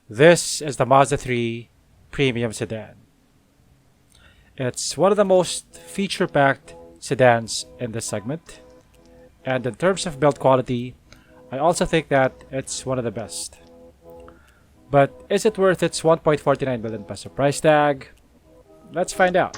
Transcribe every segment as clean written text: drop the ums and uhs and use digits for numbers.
This is the Mazda 3 Premium Sedan. It's one of the most feature-packed sedans in this segment, and in terms of build quality, I also think that it's one of the best. But is it worth its 1.49 million peso price tag? Let's find out.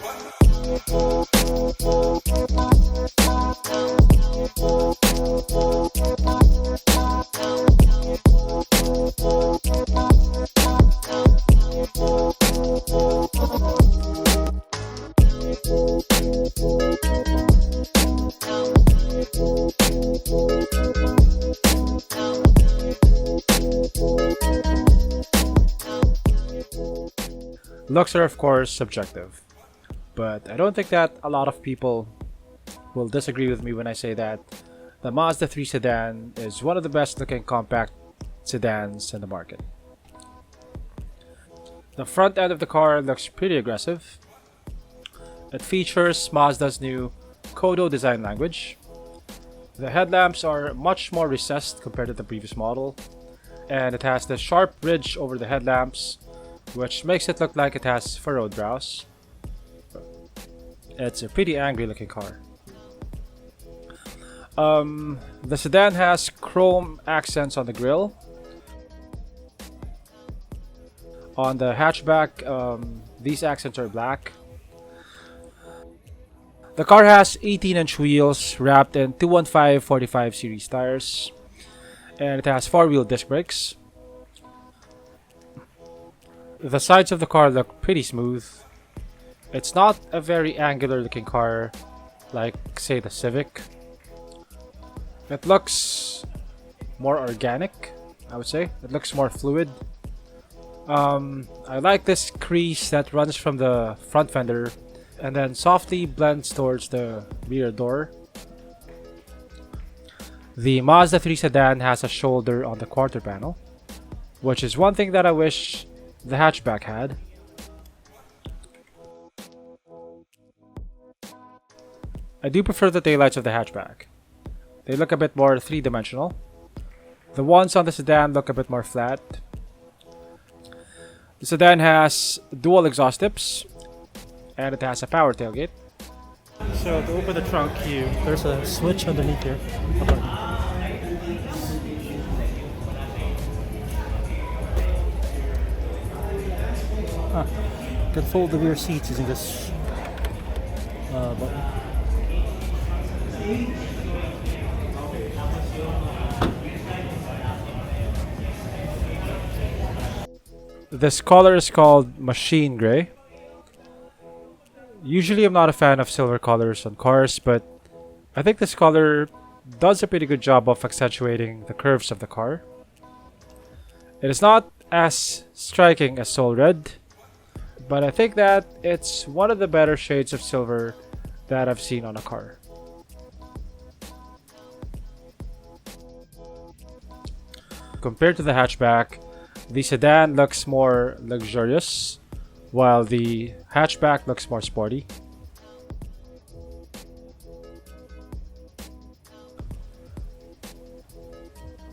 Looks are of course subjective, but I don't think that a lot of people will disagree with me when I say that the Mazda 3 sedan is one of the best looking compact sedans in the market. The front end of the car looks pretty aggressive. It features Mazda's new Kodo design language. The headlamps are much more recessed compared to the previous model, and it has the sharp bridge over the headlamps, which makes it look like it has furrowed brows. It's a pretty angry looking car. The sedan has chrome accents on the grille. On the hatchback, these accents are black. The car has 18-inch wheels wrapped in 215/45 series tires, and it has 4-wheel disc brakes. The sides of the car look pretty smooth. It's not a very angular looking car like, say, the Civic. It looks more organic, I would say. It looks more fluid. I like this crease that runs from the front fender and then softly blends towards the rear door. The Mazda 3 sedan has a shoulder on the quarter panel, which is one thing that I wish the hatchback had. I do prefer the taillights of the hatchback. They look a bit more three-dimensional. The ones on the sedan look a bit more flat. The sedan has dual exhaust tips, and it has a power tailgate. So to open the trunk, there's a switch underneath here. You can fold the rear seats using this button. This color is called Machine Gray. Usually I'm not a fan of silver colors on cars, but I think this color does a pretty good job of accentuating the curves of the car. It is not as striking as Soul Red, but I think that it's one of the better shades of silver that I've seen on a car. Compared to the hatchback, the sedan looks more luxurious, while the hatchback looks more sporty.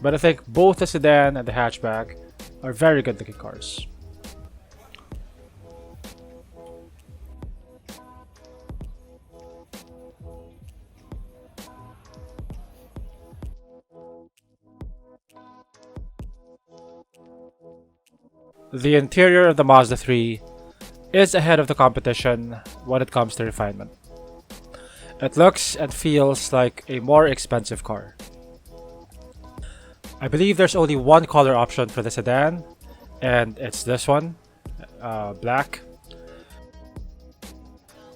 But I think both the sedan and the hatchback are very good looking cars. The interior of the Mazda 3 is ahead of the competition when it comes to refinement. It looks and feels like a more expensive car. I believe there's only one color option for the sedan, and it's this one, black.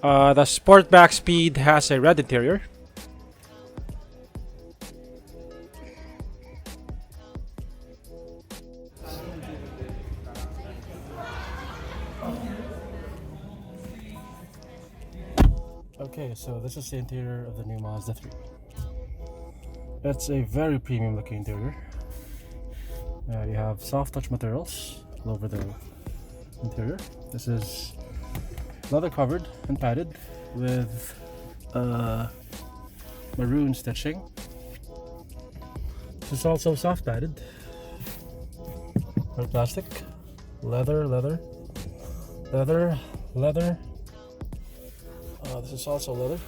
The Sportback Speed has a red interior. Okay, so this is the interior of the new Mazda 3. It's a very premium looking interior. You have soft touch materials all over the interior. This is leather covered and padded with maroon stitching. This is also soft padded or plastic. Leather, leather, leather, leather. This is also leather.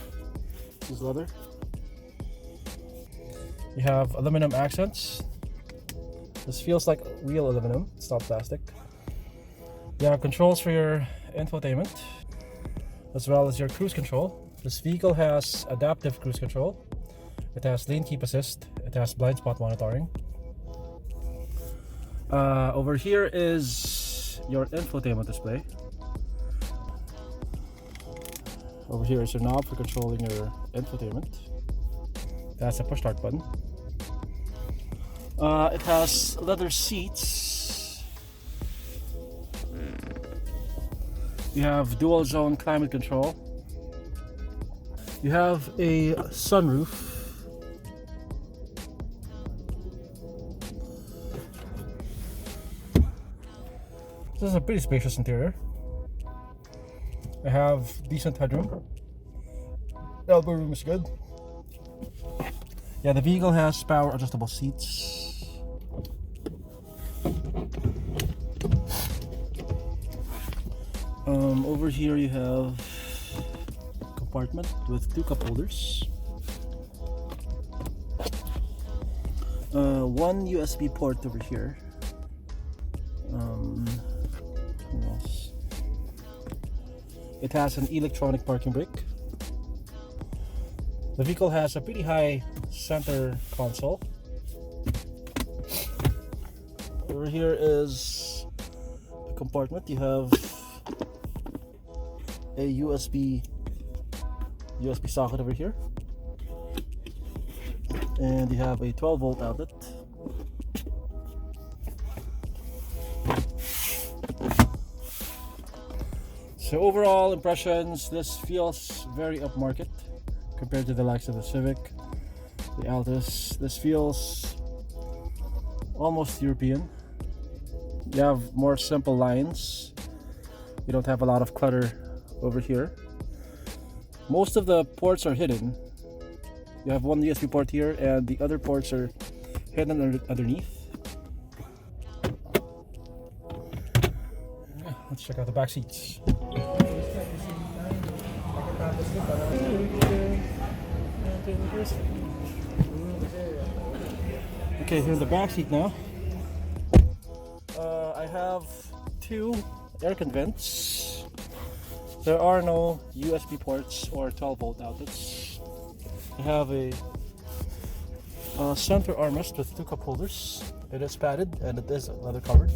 This is leather. You have aluminum accents. This feels like real aluminum. It's not plastic. You have controls for your infotainment, as well as your cruise control. This vehicle has adaptive cruise control. It has lane keep assist. It has blind spot monitoring. Over here is your infotainment display. Over here is your knob for controlling your infotainment. That's a push start button. It has leather seats. You have dual zone climate control. You have a sunroof. This is a pretty spacious interior. I have decent headroom. Elbow room is good. Yeah, the vehicle has power adjustable seats. Over here you have a compartment with 2 cup holders. One USB port over here. What else? It has an electronic parking brake. The vehicle has a pretty high center console. Over here is the compartment. You have a USB socket over here, and you have a 12-volt outlet. So overall impressions, this feels very upmarket compared to the likes of the Civic, the Altis. This feels almost European. You have more simple lines. You don't have a lot of clutter over here. Most of the ports are hidden. You have one USB port here, and the other ports are hidden underneath. Let's check out the back seats. Okay, here's the back seat now. I have 2 air vents. There are no USB ports or 12-volt outlets. I have a center armrest with 2 cup holders. It is padded and it is leather covered.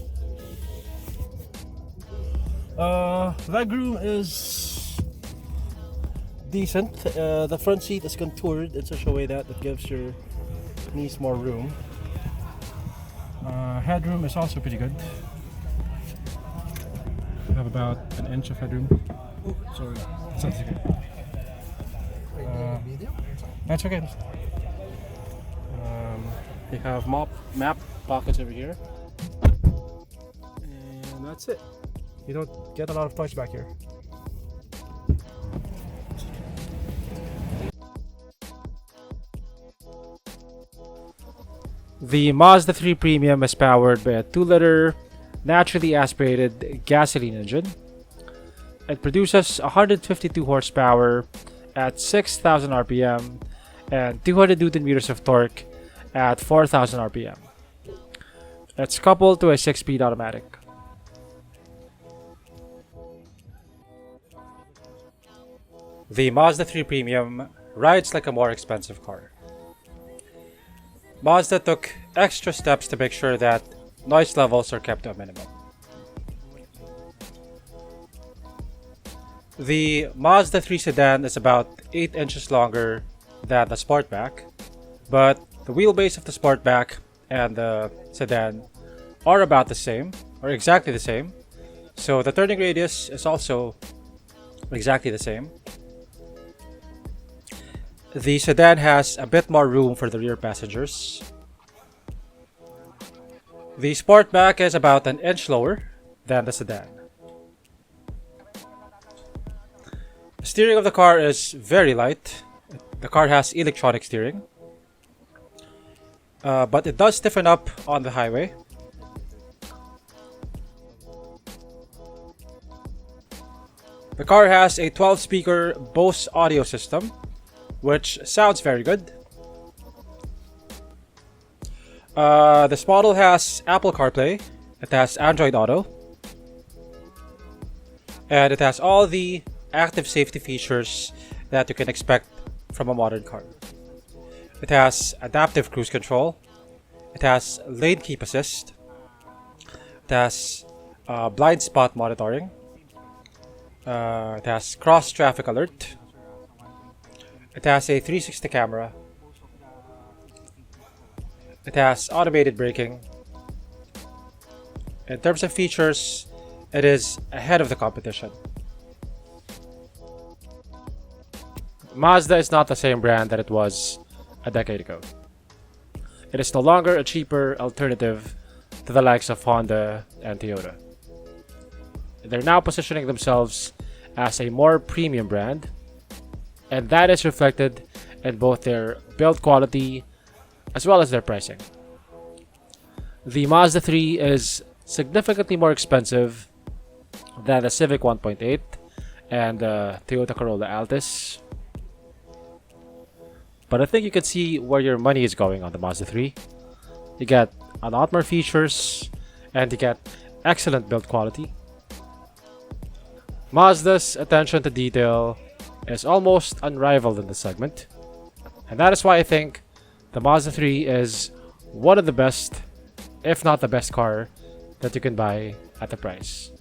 Legroom is decent. The front seat is contoured in such a way that it gives your knees more room. Headroom is also pretty good. I have about an inch of headroom. Oh, sorry. That's okay. That's okay. You have map pockets over here. And that's it. You don't get a lot of toys back here. The Mazda 3 Premium is powered by a 2-liter naturally aspirated gasoline engine. It produces 152 horsepower at 6,000 RPM and 200 Newton meters of torque at 4,000 RPM. It's coupled to a 6-speed automatic. The Mazda 3 Premium rides like a more expensive car. Mazda took extra steps to make sure that noise levels are kept to a minimum. The Mazda 3 sedan is about 8 inches longer than the Sportback, but the wheelbase of the Sportback and the sedan are about the same, or exactly the same, so the turning radius is also exactly the same. The sedan has a bit more room for the rear passengers. The Sportback is about an inch lower than the sedan. The steering of the car is very light. The car has electronic steering, but it does stiffen up on the highway. The car has a 12-speaker Bose audio system, which sounds very good. This model has Apple CarPlay, it has Android Auto, and it has all the active safety features that you can expect from a modern car. It has adaptive cruise control, it has lane keep assist, it has blind spot monitoring, it has cross traffic alert, it has a 360 camera, it has automated braking. In terms of features, it is ahead of the competition. Mazda is not the same brand that it was a decade ago. It is no longer a cheaper alternative to the likes of Honda and Toyota. They're now positioning themselves as a more premium brand, and that is reflected in both their build quality as well as their pricing. The Mazda 3 is significantly more expensive than the Civic 1.8 and the Toyota Corolla Altis, but I think you can see where your money is going on the Mazda 3. You get a lot more features and you get excellent build quality. Mazda's attention to detail is almost unrivaled in the segment, and that is why I think the Mazda 3 is one of the best, if not the best car that you can buy at the price.